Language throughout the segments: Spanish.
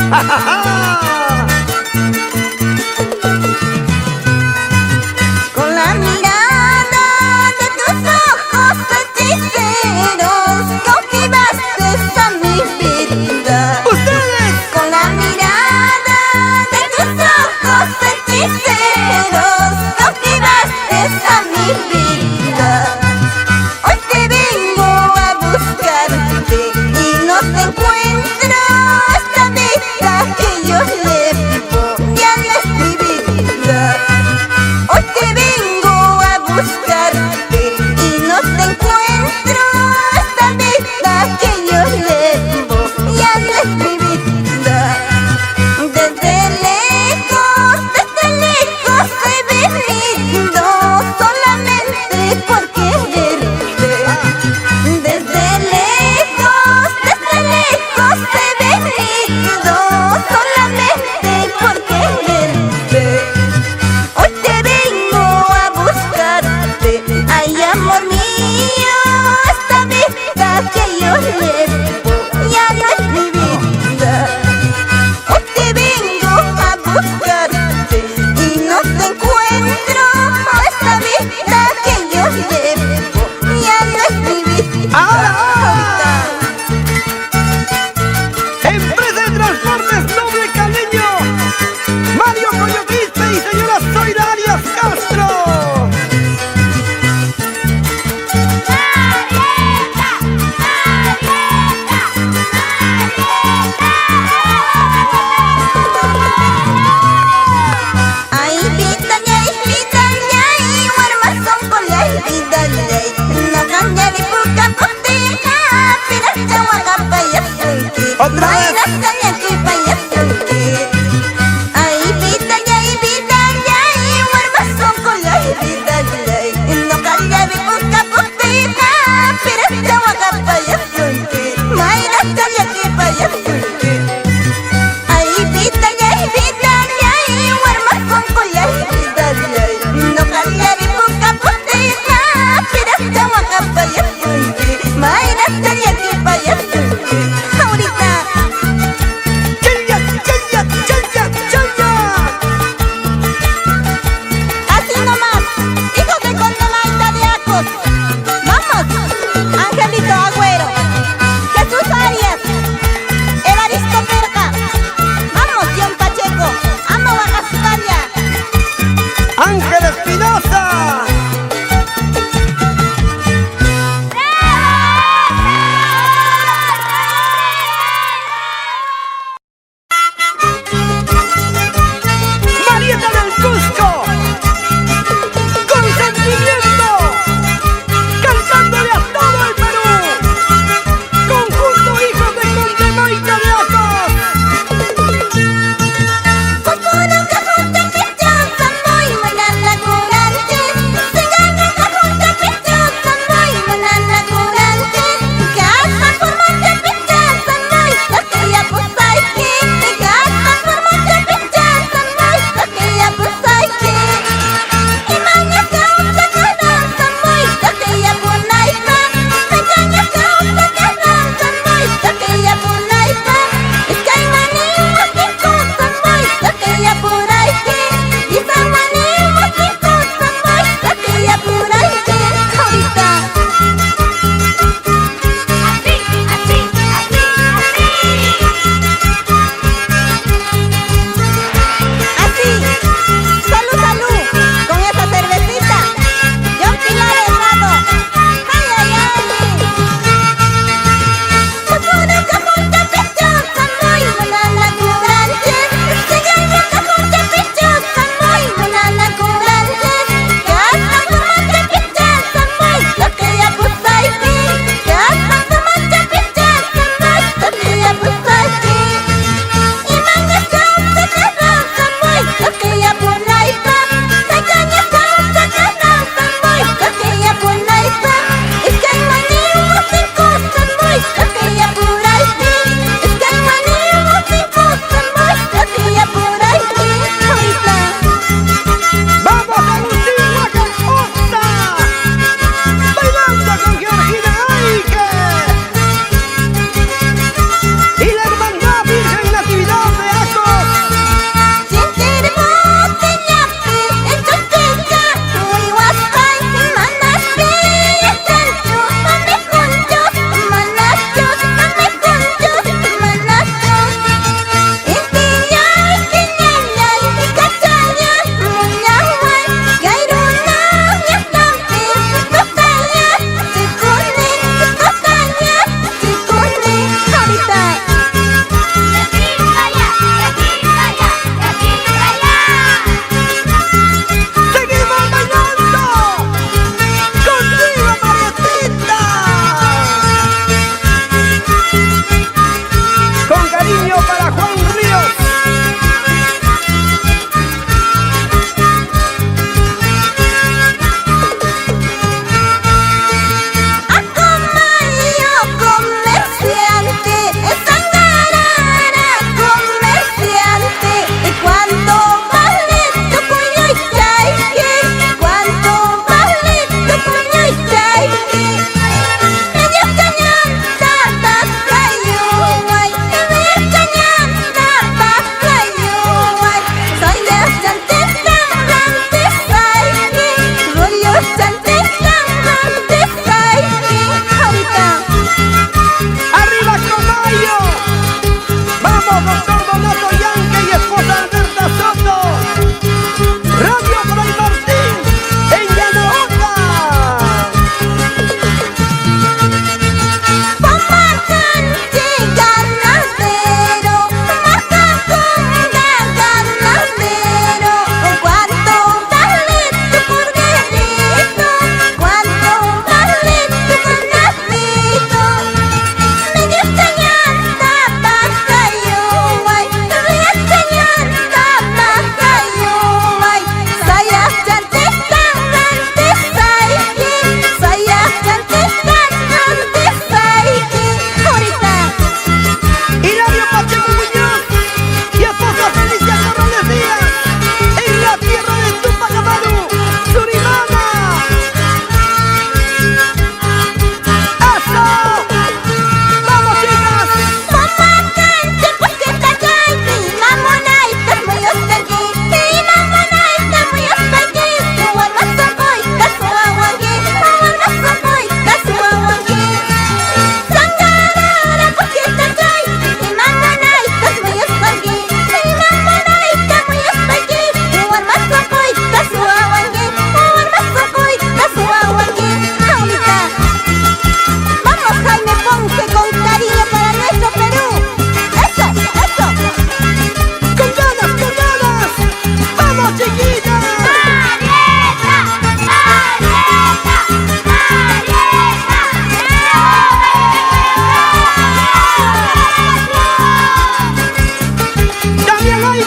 Con la mirada de tus ojos hechiceros cautivaste a mi vida. ¡Ustedes! Con la mirada de tus ojos hechiceros cautivaste a mi vida. Hoy te vengo a buscarte y no te encuentro. Esta vida que yo llevo ya no es mi vida. Hoy te vengo a buscarte y no te encuentro. Esta vida que yo llevo ya no es mi vida. Desde lejos he venido solamente por quererte. Desde lejos he venido solamente por quererte. Hoy te vengo a buscarte, ay amor mío, esta vida que yo llevo ya no es mi vida. Hoy te vengo a buscarte y no te encuentro, esta vida que yo llevo ya no es mi vida. Empresa de Transportes Noble Caleño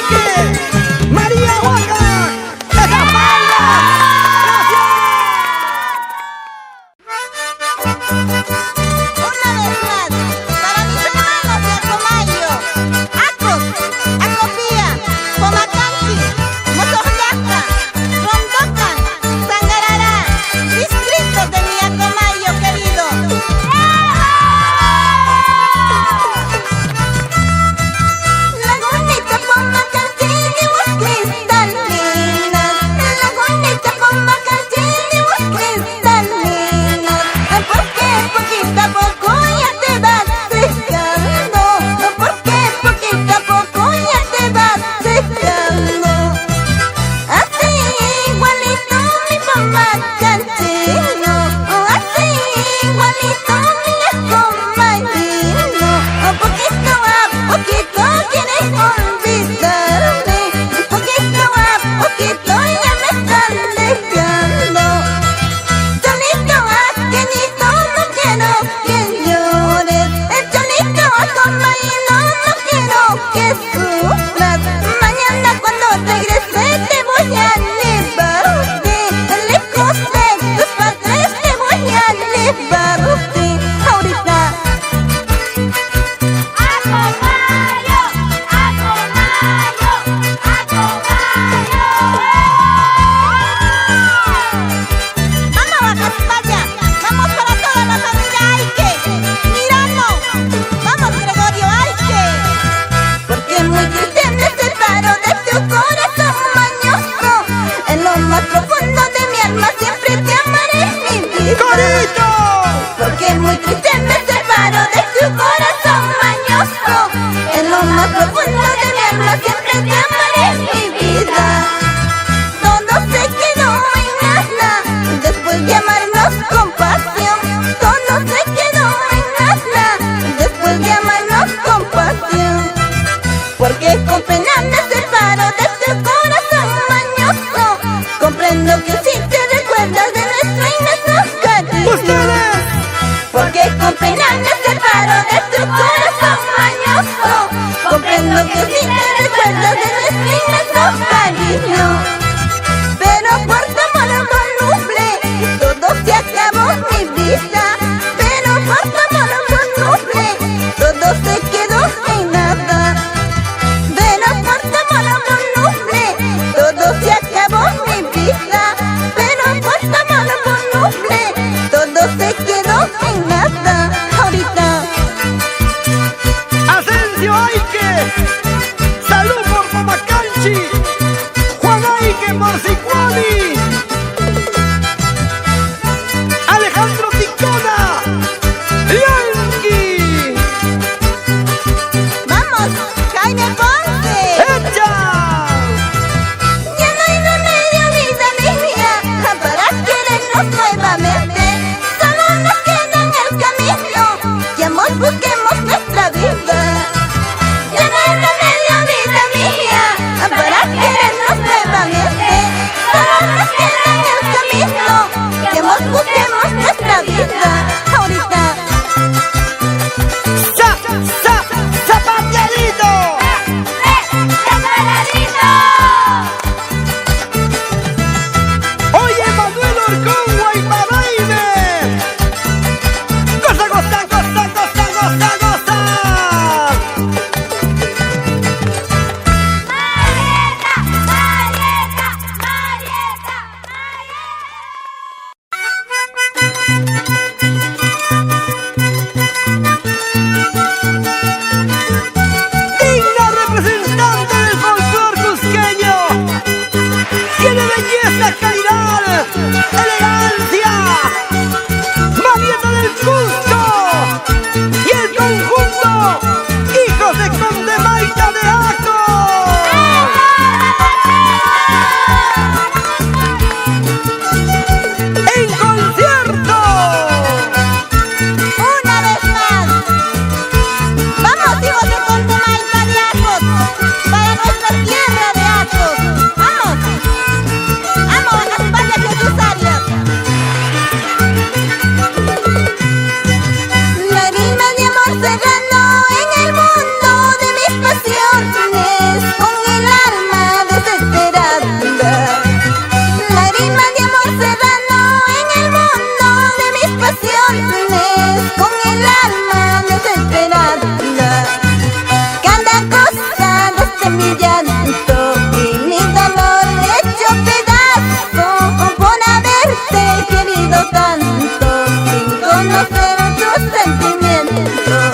Ike, María Huaca, ¡esa baila! Una vez más, para mis hermanos de Acomayo, Acos, Acopía, Pomacanqui, Mozoyaca, Rondocan, Sangarará, distritos de mi Acomayo querido. Lagunita, Pomacanqui, vos cristalinas. Lagunita, Pomacanqui, vos cristalinas. Porque poquito a poco ya te vas secando. Porque poquito a poco ya te vas secando. Así igualito mi Pomacanchino. Así igualito mi Acomayino. Poquito a poquito quieres olvidarme. Poquito a poquito ya me están dejando. Solito aquelito no quiero que llores. El solito Acomayino no quiero que sufras. Mañana cuando regrese te voy a llevarte. Lejos de tus padres te voy a llevarte. Ahorita Acomayo, Acomayo, Acomayo. Vamos a Caspaya, vamos para toda la familia Aike. Mirano, vamos Gregorio Aike. Porque muy triste me separo de tu corazón mañoso. En lo más profundo de mi alma siempre te amaré mi vida. ¡Corito! Porque muy triste me separo de tu corazón mañoso. En lo más profundo de mi alma siempre te amaré mi vida. Todo se quedó en nada después de amarnos con pasión. Todo se quedó en nada después de amarnos con pasión. Porque con pena me separo de tu corazón mañoso. Comprendo que si te recuerdas de nuestro inmenso cariño. ¡Ustedes! Porque con pena me separo de tu corazón mañoso. Comprendo que si te recuerdas de nuestro inmenso cariño. Pero por tu amor voluble todo se acabó mi vida. Pero por tu amor voluble todo se quedó en nada. Pero por tu amor voluble todo se acabó mi vida. Pero por tu amor voluble todo se quedó en nada. Ahorita Asensio Aike, salud por Pomacanchi, Juan Aike por Sicuani, Alejandro Ticón tanto y mi dolor hecho pedazo por haberte querido tanto sin conocer tus sentimientos.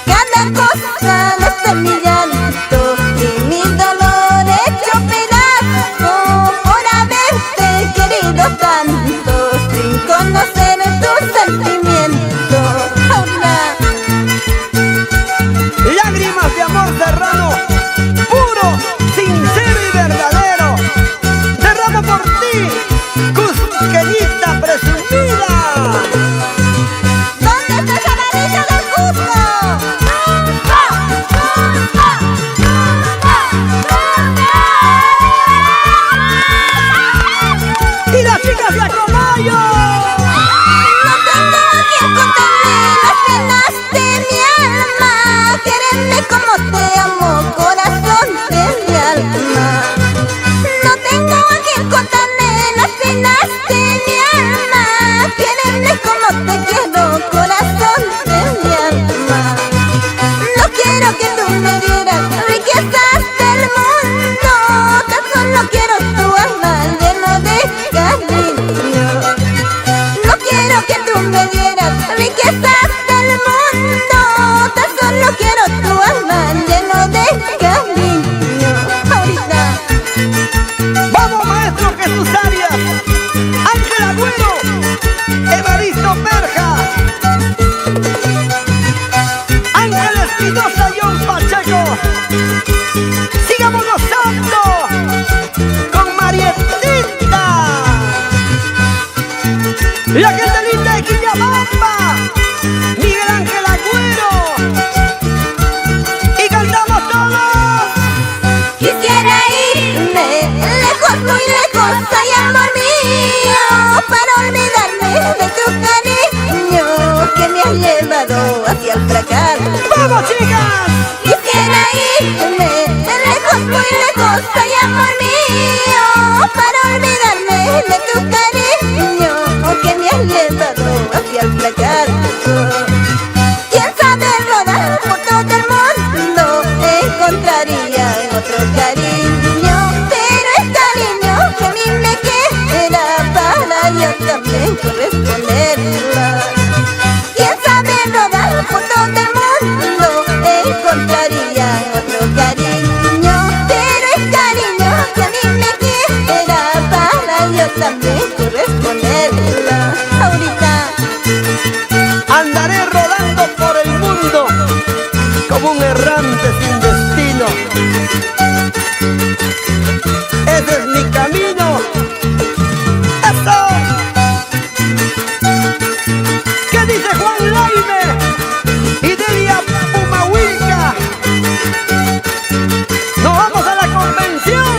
Cada cosa de este mi llanto y mi dolor hecho pedazo por haberte querido tanto sin conocer tus sentimientos. Ahora, lágrimas de amor serrano, puro, sincero y verdadero. Derramo por ti, cusqueñita presumida. ¿dónde está esa varilla del Cusco? ¡Y las chicas de Acomayo! No tengo a quien contarle las penas de mi alma. Quérenme como te amo, corazón de mi alma. No tengo a quien contarle las penas de mi alma. Quérenme como te quiero, corazón de mi alma. No quiero que tú me dieras riquezas del mundo, tan solo quiero tu alma lleno de cariño. No quiero que tú me dieras riquezas del mundo, tan solo quiero tu alma lleno de cariño. Ahorita, ¡Vamos, maestro Jesús Arias! ¡Ángel Agüero! ¡Evaristo Perja! ¡Ángel Espinosa y John Pacheco! ¡Sigamos gozando con Marietita! ¡La gente linda de Quillabamba! ¡Miguel Ángel Agüero! ¡Y cantamos todos! quisiera irme lejos, muy lejos, ay amor mío, para olvidarme de tu cariño que me has llevado hacia el fracaso. ¡Vamos, chicas! Quisiera irme lejos, muy lejos, ay amor mío, para olvidarme de tu cariño que me has llevado hacia el fracaso. Quién sabe rodar por todo el mundo, encontraría otro cariño, pero el cariño que a mí me queda para yo también corresponderla. Quién sabe rodar por todo el mundo, encontraría otro cariño, pero el cariño que a mí me queda para yo también corresponderla. Ahorita, Andaré rodando por el mundo como un errante sin destino. Ese es mi camino. ¡Eso! ¿Qué dice Juan Laime y Delia Pumahuilca? ¡Nos vamos a la convención!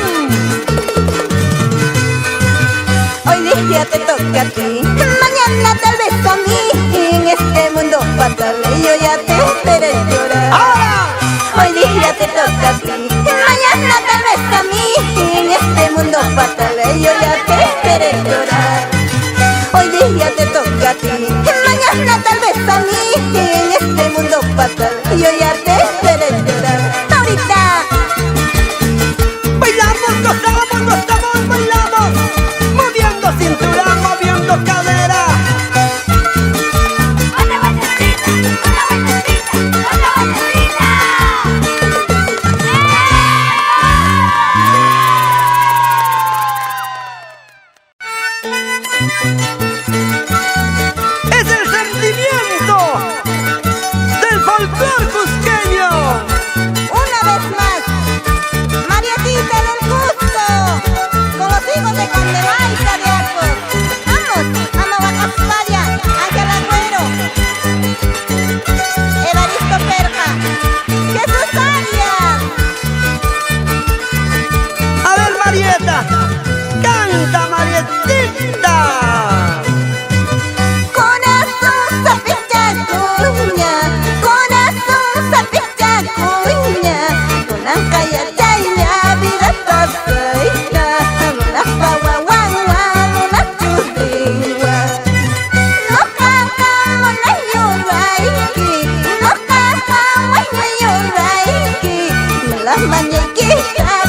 hoy día te toca a ti, mañana tal vez a mí. En este mundo fatal yo ya te veré llorar. ¡Ahora! Hoy día te toca a ti, mañana tal vez a mí. En este mundo fatal yo ya te veré llorar. Hoy día te toca a ti, mañana tal vez a mí. En este mundo fatal yo ya te veré llorar. Ahorita, Bailamos, gozamos, gozamos, bailamos, moviendo cintura, moviendo cadera. una vueltecita, una vueltecita, una vueltecita. Es el sentimiento del folclor cusqueño. Una vez más, Marietita del Cusco, con los hijos de Condebaita de Arcos. Vamos, Amahuacaspaya, Ángel Agüero, Evaristo Perja, Jesús Arias. A ver, Marieta, canta, Marietita. Corazón sapichacuña, corazón sapichacuña, con la calla chaya, vida pasaita, con la paguaguagua, con la churriwa. No jajamos la yorraiki, no jajamos la yorraiki, con las mañequitas.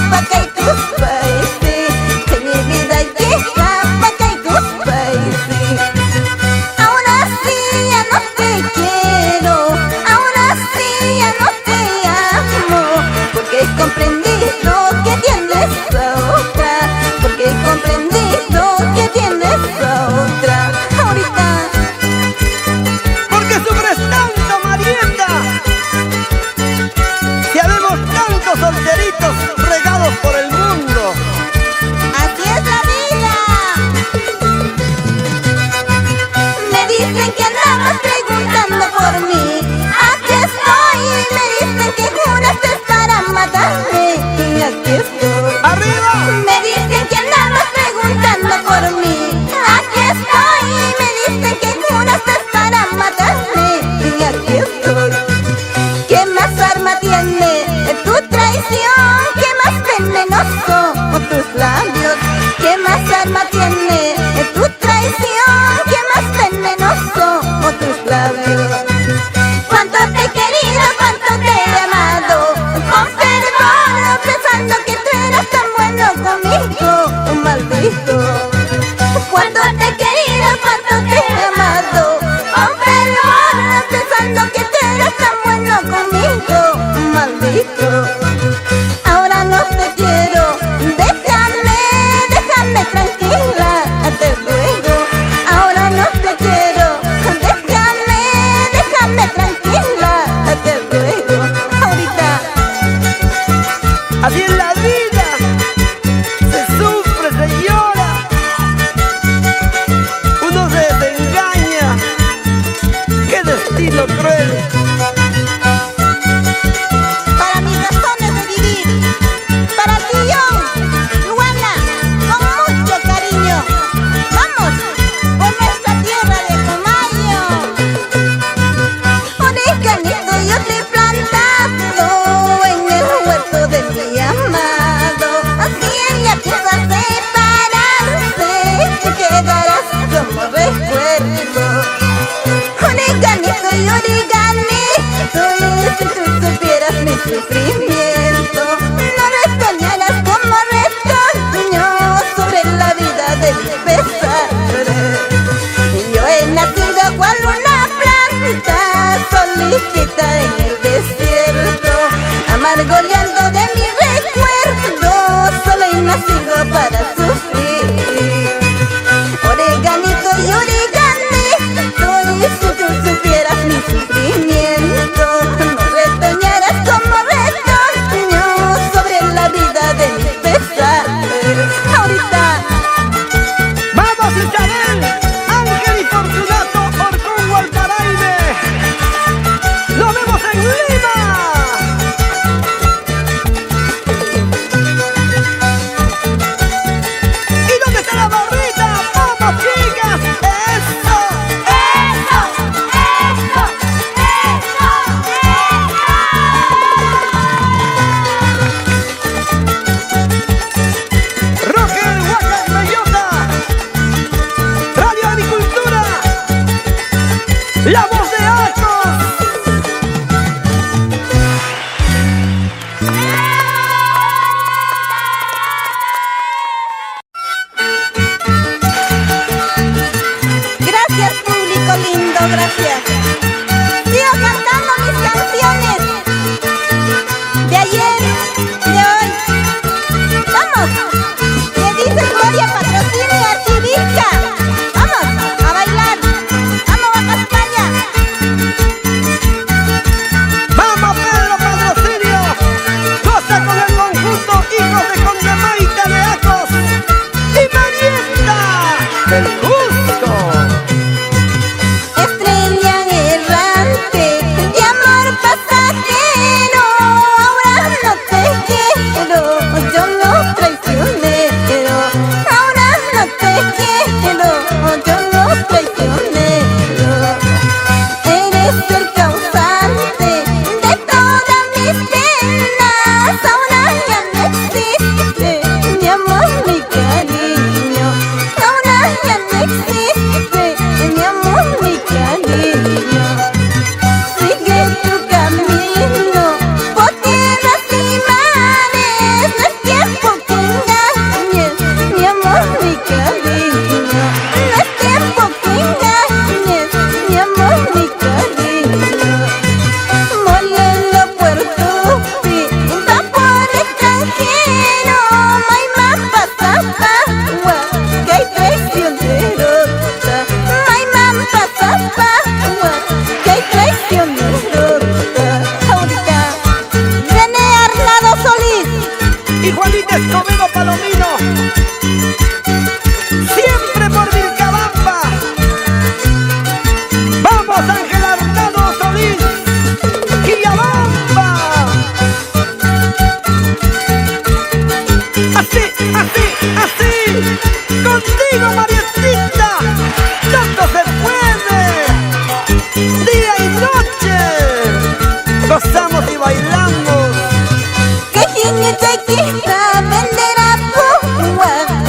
esa otra. Ahorita. ¿Por qué sufres tanto, Marieta? Si habemos tantos solteritos regados por el mundo. Así es la vida. Me dicen que andabas preguntando por mí. Aquí estoy. Me dicen que juraste para matarme. Y aquí estoy. ¡Arriba! Me dicen que andabas preguntando por mí. Aquí estoy. Me dicen que juraste para matarme. Y aquí estoy. ¿Qué más arma tiene tu traición? ¿Qué más venenoso tus labios? ¿Qué más arma tiene tu traición? ¿Qué más venenoso tus labios? Cuánto te he querido, cuánto te he amado, con fervor, pensando que tú eras tan bueno conmigo, maldito. Cuánto te he querido, cuánto te he amado, con fervor, pensando que tú eras tan bueno conmigo, maldito. Ahora no te quiero, déjame tranquila, te ruego. Ahora no te quiero, déjame tranquila, te ruego. Ahorita. Así es la vida. Se sufre, se llora. Uno se desengaña. ¡Qué destino cruel! Para mis razones de vivir, para ti yo, Luana, con mucho cariño. Vamos por nuestra tierra de Comayo. Oreganito yo te he plantado en el huerto de mi amado. y Juanita Escobedo Palomino. Siempre por Vilcabamba. Vamos, Ángel Arnado Solís, Quillabamba. Así, así, así. Contigo, Marietita, tanto se puede. Día y noche gozamos y bailamos. Que jiñe tequila, vendera pua.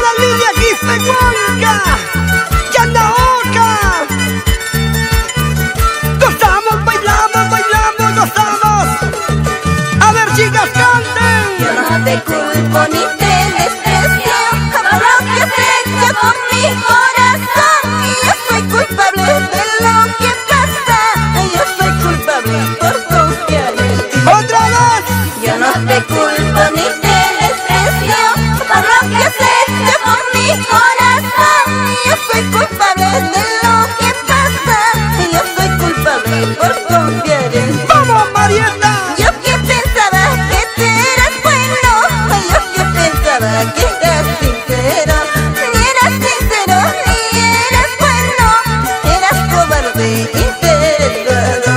la Lidia Quistehuanca, Yanaoca. Gozamos, bailamos, bailamos, gozamos. A ver, chicas, canten. Yo no te culpo ni te desprecio por lo que has hecho con mi corazón. Y yo soy culpable de lo que pasa. Yo soy culpable por confiar en ti. ¡Otra vez! Yo no te culpo ni te desprecio por lo que has hecho con mi corazón. Yo soy culpable de lo que pasa. Yo soy culpable por confiar en ti. ¡Vamos, Marieta! Yo que pensaba que te eras bueno, yo que pensaba que eras sincero. Ni eras sincero ni eras bueno, eras cobarde, interesado.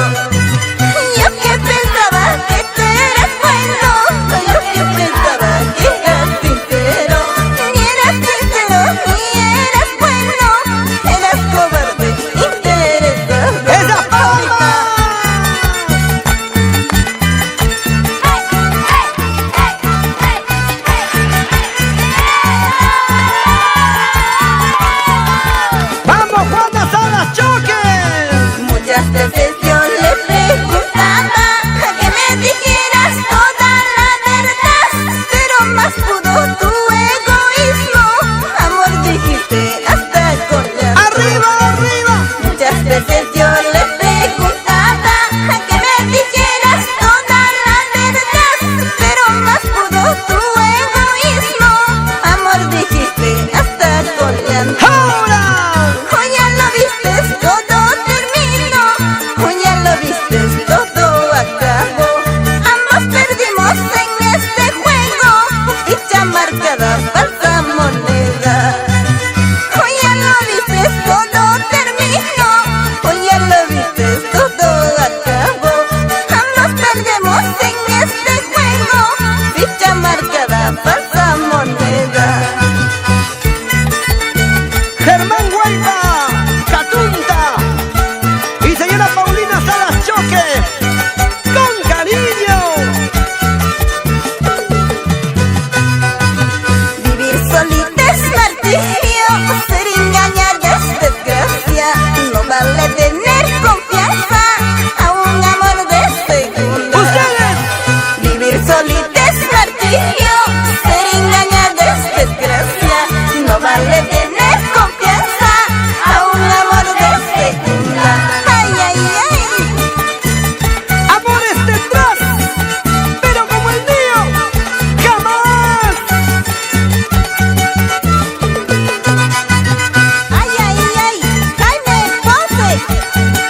Yo que pensaba que te eras bueno, yo que pensaba que eras sincero. Ni eras sincero ni eras bueno, eras cobarde, interesado. ¡Esa palma! ¡Vamos, Juana Salas, choque! Muchas veces yo le preguntaba que me dijeras toda la verdad, pero más pudo tu egoísmo. Amor, dijiste hasta con la ¡Arriba, arriba! Muchas veces yo le preguntaba que me dijeras toda la verdad, pero más pudo tu egoísmo. Amor, dijiste hasta con la ¡Ahora! Hoy ya lo viste, todo terminó. Hoy ya lo viste, todo acabó. Ambos perdimos en este juego, ficha marcada, falsa moneda. Hoy ya lo viste, todo terminó. Hoy ya lo viste, todo acabó. Ambos perdemos en este juego, ficha marcada, falsa moneda. Germán Huelva, Catunta y señora Paulina Salas Choque, con cariño. Vivir solita es martirio, ser engañada es desgracia. No vale tener confianza a un amor de segunda. ¡Ustedes! Vivir solita es martirio, ser engañada es desgracia. No vale tener confianza a un amor de segunda. Ay, ay, ay. Amores detrás, pero como el mío, jamás. Ay, ay, ay. Jaime Ponce.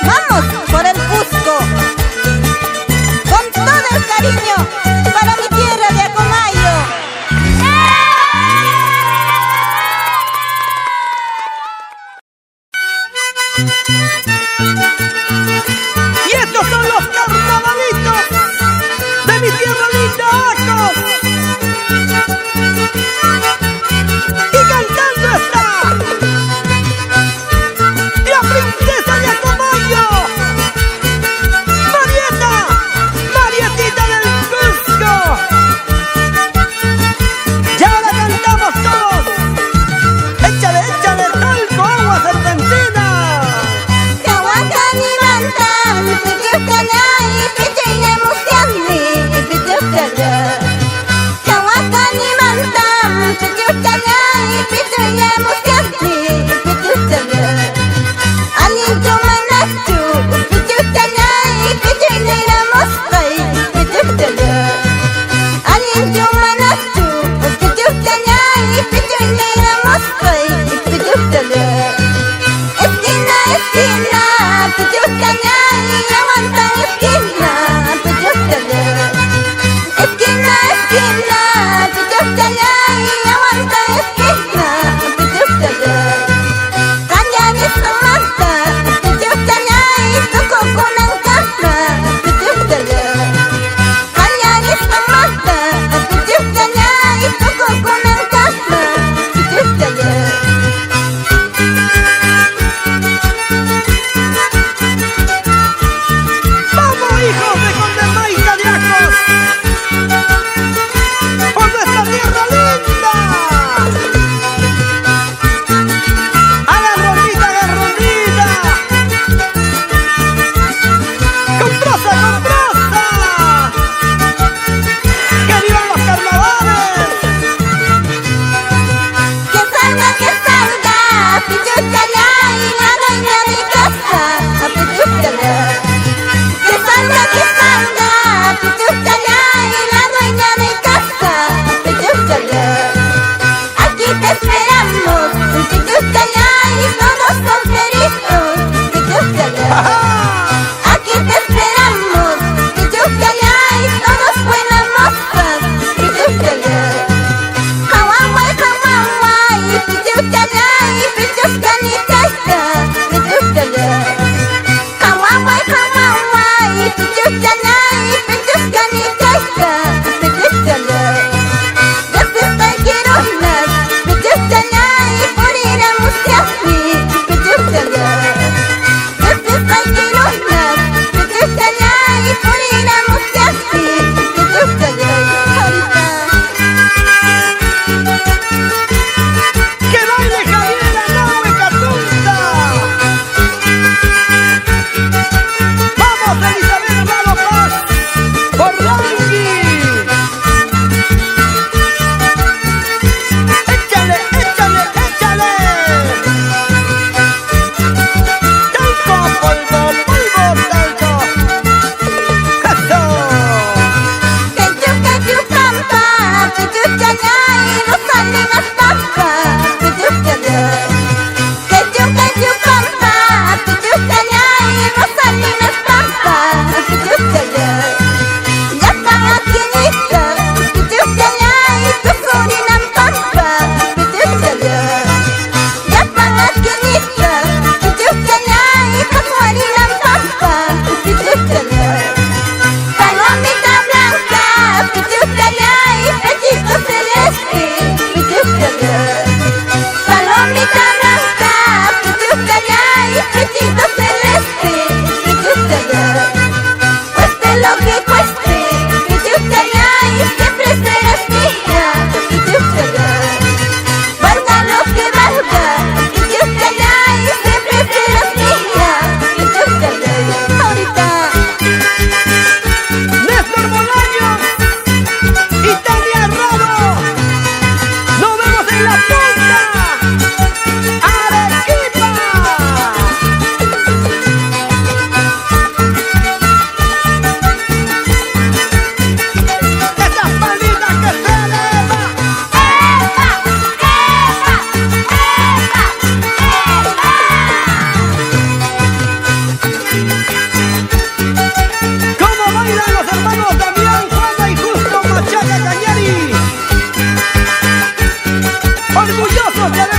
Vamos por el Cusco. Con todo el cariño para mi tierra de Acomayo. Y estos son los carnavalitos de mi tierra linda, Acos. Y cantando está la princesa de Acomayo, Marieta, Marietita del Cusco. Ya la cantamos todos. Échale, échale talco, agua serpentina. Kawakanimantam, pijukanay, pijuyamusyami, pijukala. Kawakanimantam, pijukanay, pijuyamusyami, pijukala. Alintumanaktu, pijukanay, pijuyayramuskay, pijukala. Alintumanaktu, pijukanay, pijuyayramuskay, pijukala. Esquina, esquina, pijukkanay, aguanta esquina, pijukala. Esquina, esquina, pijukkanay, aguanta esquina, pijukala. Kañanis mata, pijukkanay, tukukunan kama, pijukala. Kañanis mata, pijukkanay, tukukunan kama, pijukala. ¡Vamos, hijos de Condemaica de Acos! ¡Por nuestra tierra libre!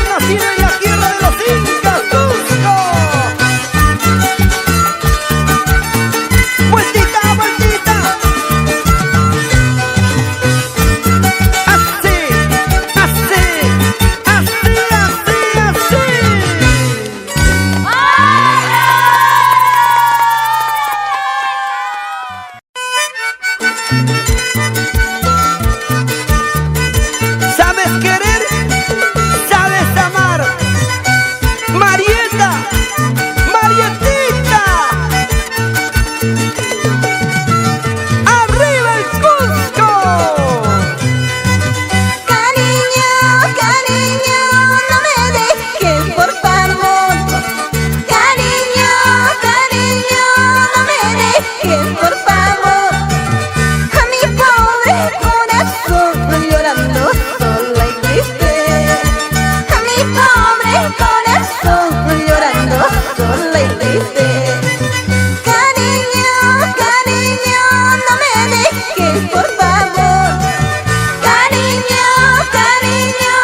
haber nacido en la tierra de los incas, Cusco. Vueltita, vueltita. Así, así, así, así, así. ¿Sabes querer? ¿Sabes amar? Marieta, Marietita. ¡Arriba el Cusco! Cariño, cariño, no me dejes, por favor. Cariño, cariño, no me dejes, por favor. A mi pobre corazón llorando sola y triste. A mi pobre corazón llorando sola y triste. Cariño, cariño, no me dejes, por favor. Cariño, cariño,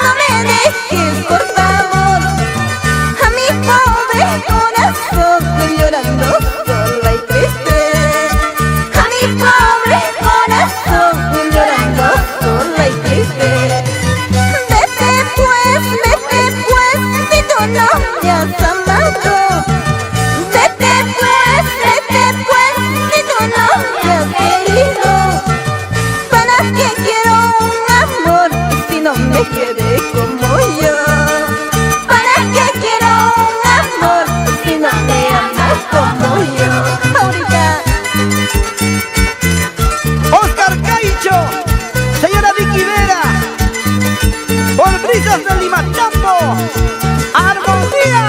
no me dejes, por favor. A mi pobre corazón llorando sola y triste. A mi pobre corazón llorando sola y triste. Vete pues, si tú no me has amado. Vete pues, si tú no me has querido. ¿Para qué quiero un amor si no me quiere como yo? ¿Para qué quiero un amor si no me amas como yo? Ahorita. Oscar Caicho, señora Vicky Vera, por Brisas del Limatambo, Armonía.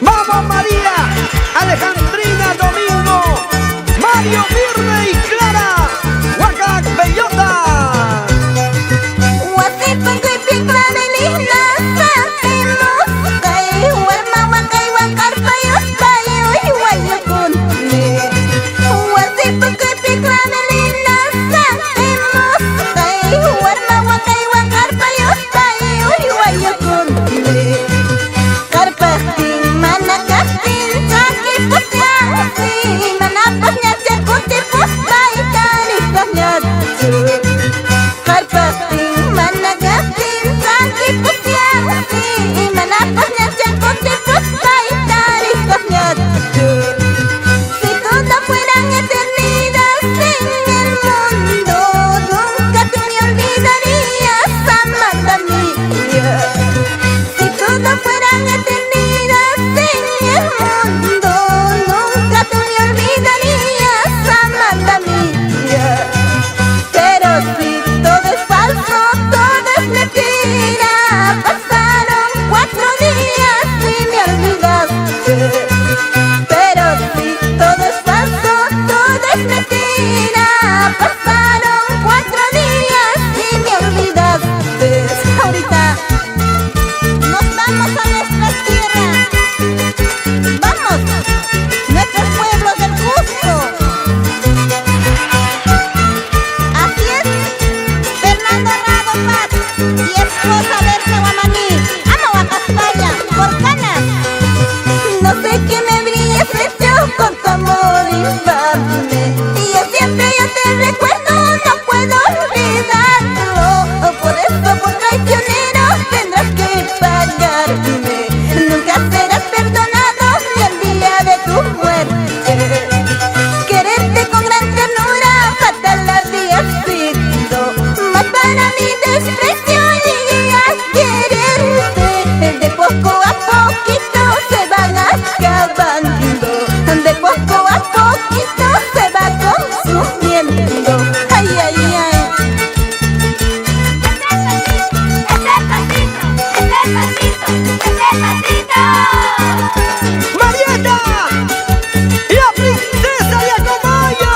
Vamos María, Alejandrina Domingo, Mario Virne y Clara, Huacac Bellota. Si todo fueran eternidades en el mundo, nunca tú me olvidarías, amada mía. Si todo fueran eternidades en el mundo, nunca tú me olvidarías, amada mía. Pero si todo es falso, todo es mentira, pasaron 4 días y me olvidaste. Pero si todo es falso, todo es mentira, pasaron 4 días y me olvidaste. Ahorita nos vamos a nuestra tierra. Vamos, nuestros pueblos del Cusco. Así es, Fernando Rado Paz y esposa Berta Guamaní, amo a Caspaya, por ganas. No sé qué me habrías hecho con tu amor infame. Y yo siempre te recuerdo, no puedo olvidarlo. Por eso, por traicionero, tendrás que pagarme. Nunca serás perdonado ni el día de tu muerte. Quererte con gran ternura, fatal había sido. Mas para mi desprecio llegué a quererte. De poco a poquito se van acabando. De poco a poquito se va consumiendo. Ay, ay, ay. Marieta, la princesa de Acomayo.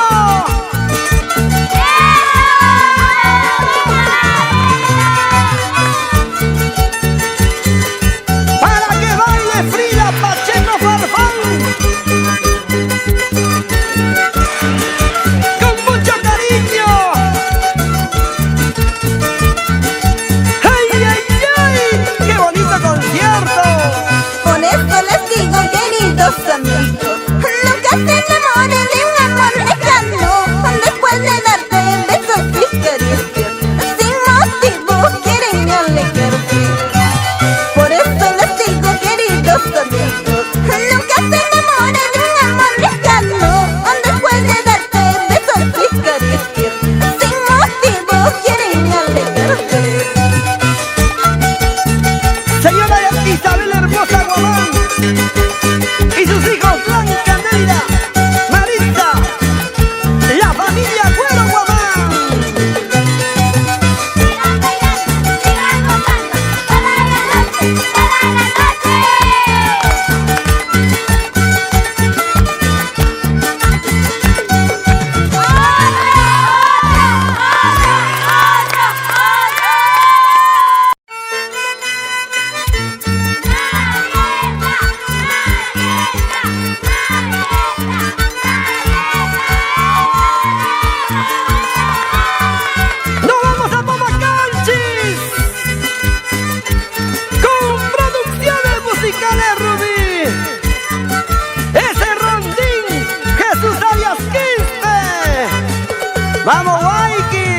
¡Vamos, Waiki!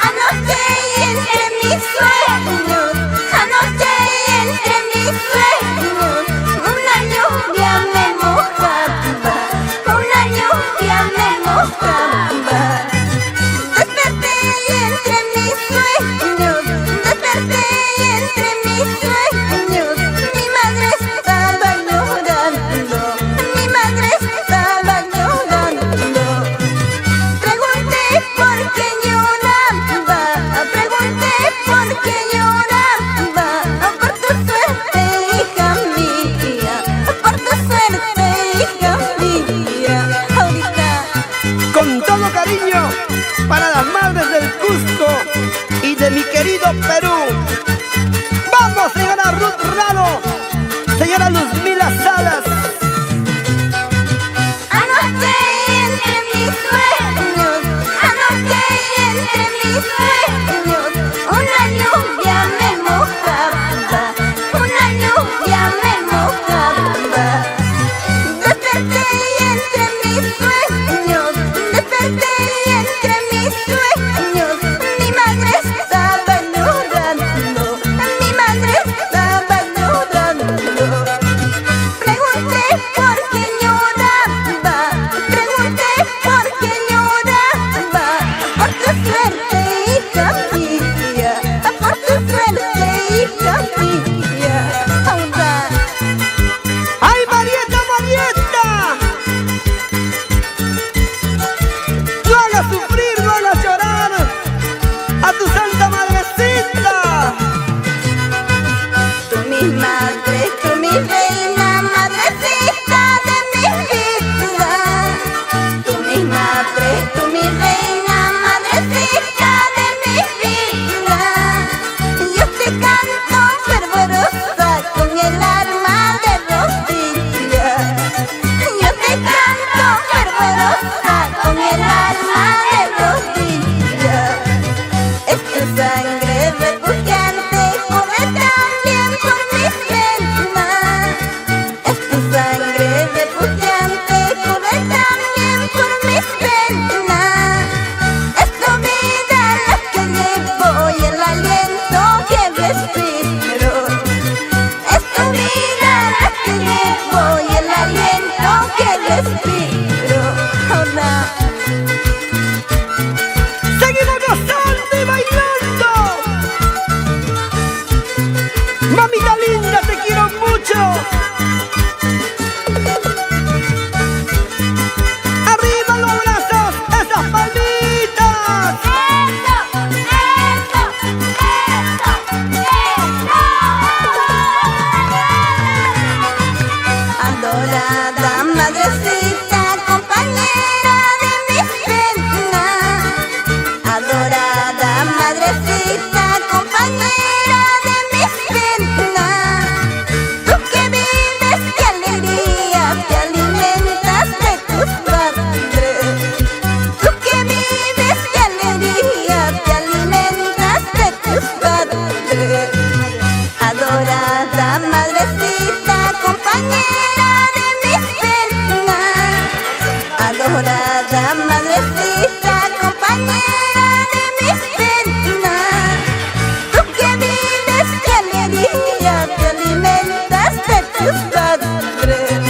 Anoche entre mis sueños, anoche entre mis sueños, una lluvia me mojaba, una lluvia me mojaba. Desperté entre mis sueños, desperté entre mis sueños. Mi madre estaba llorando, mi madre estaba llorando. Pregunté por qué lloraba, pregunté por qué lloraba. Por tu suerte, hija mía, por tu suerte, hija mía. Ahorita Con todo cariño para las madres del Cusco y de mi querido Perú. ¡Vamos, señora Ruth Rado! Señora Luzmila Salas. anoche entre mis sueños, anoche entre mis sueños, una lluvia me mojaba, una lluvia me mojaba. Desperté entre mis sueños, desperté entre mis sueños. Mi madre estaba llorando, mi madre estaba llorando. Pregunté por qué lloraba, pregunté por qué lloraba. Por tu suerte, hija mía, por tu suerte, hija mía. Ahora ¡Ay, Marieta, Marieta! No hagas sufrir, no hagas llorar a tu santa madrecita. tú mi madre, tú mi reina, madrecita de mi vida. Tú mi madre, tú mi reina, madrecita de mi vida. Yo te canto fervorosa con el alma de rodillas. Yo te canto fervorosa con el alma de rodillas. Es tu sangre repugnante, corre también por mis venas. Es tu sangre repugnante, corre también por mis venas. Es tu vida la que llevo y el aliento que respiro. Es tu vida la que llevo y el aliento que respiro. Ahora ¡Seguimos gozando y bailando! Mamita linda, te quiero mucho. ¡Arriba los brazos! ¡Esas palmitas! adorada madrecita, compañera de mis penas. Adorada madrecita, compañera de mis penas. Tú que vives de alegría, te alimentas de tus padres. Tú que vives de alegría, te alimentas de tus padres. Adorada madrecita, compañera de mis penas. Adorada madrecita, compañera de mis penas. Tú que vives de alegría, te alimentas de tus padres.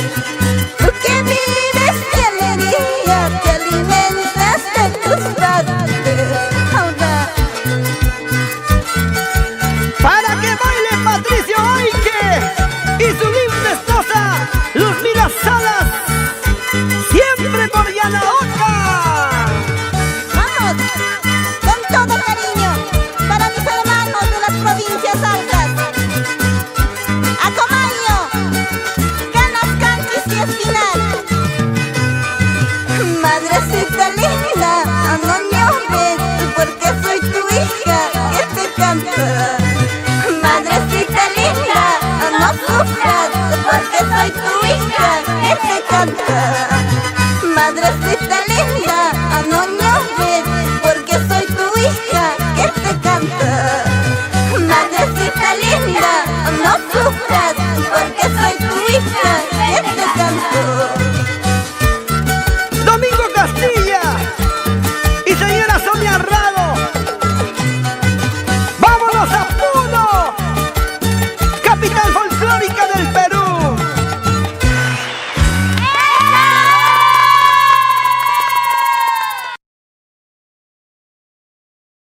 Tú que vives de alegría, te alimentas de tus padres. Ahora Para que baile Patricio Aike y su linda esposa Luzmila Salas, siempre por Yanaoca. Vamos, con todo cariño, para mis hermanos de las provincias altas. Acomaño, Canas, Canchis y Espinal. madrecita linda, no llores, porque soy tu hija que te canta. Madrecita linda, no sufras, porque soy tu hija que te canta. Madrecita linda, no llores, porque soy tu hija que te canta. Madrecita linda, no sufras, porque soy tu hija